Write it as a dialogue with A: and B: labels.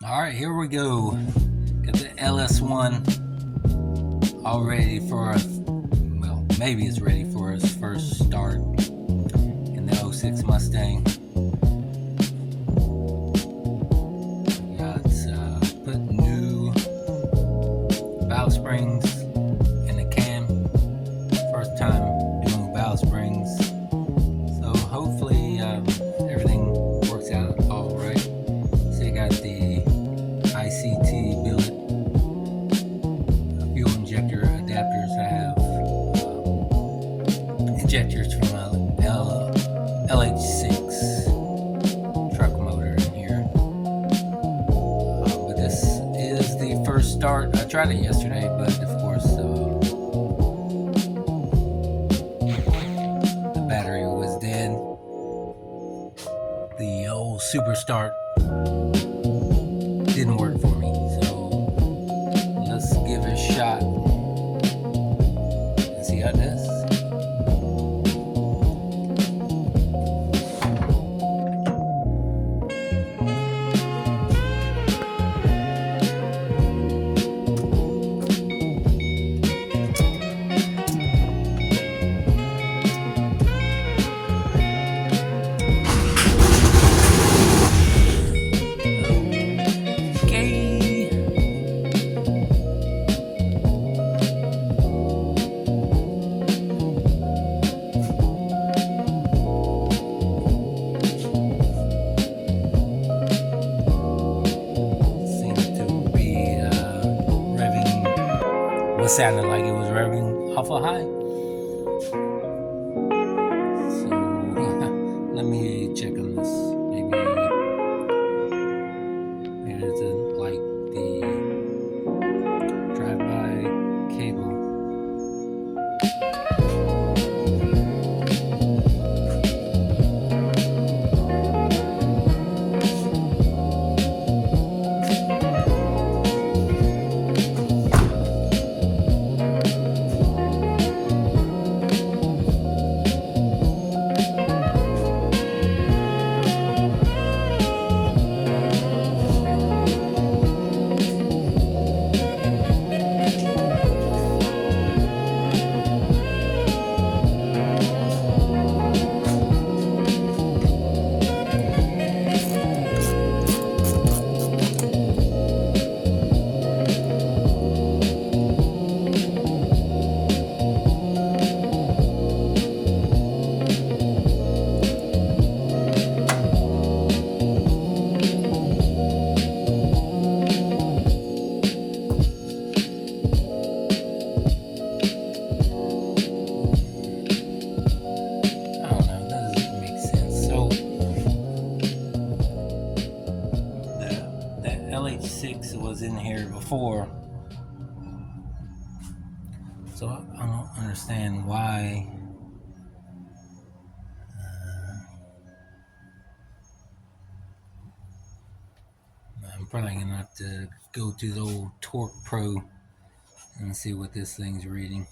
A: All right, here we go. Got the LS1 all ready for well, maybe it's ready for its first start in the '06 Mustang. Got put new valve springs in the cam. First time doing valve springs, so hopefully everything works out all right. So you got the ICT billet, fuel injector adapters. I have injectors from LH6 truck motor in here. But this is the first start. I tried it yesterday, but of course the battery was dead. The old super start didn't work for me, so let's give it a shot and see how it does. It sounded like it was revving off a high. So let me check on this. Maybe it's like the drive-by cable. LH6 was in here before, so I don't understand why I'm probably gonna have to go to the old Torque Pro and see what this thing's reading.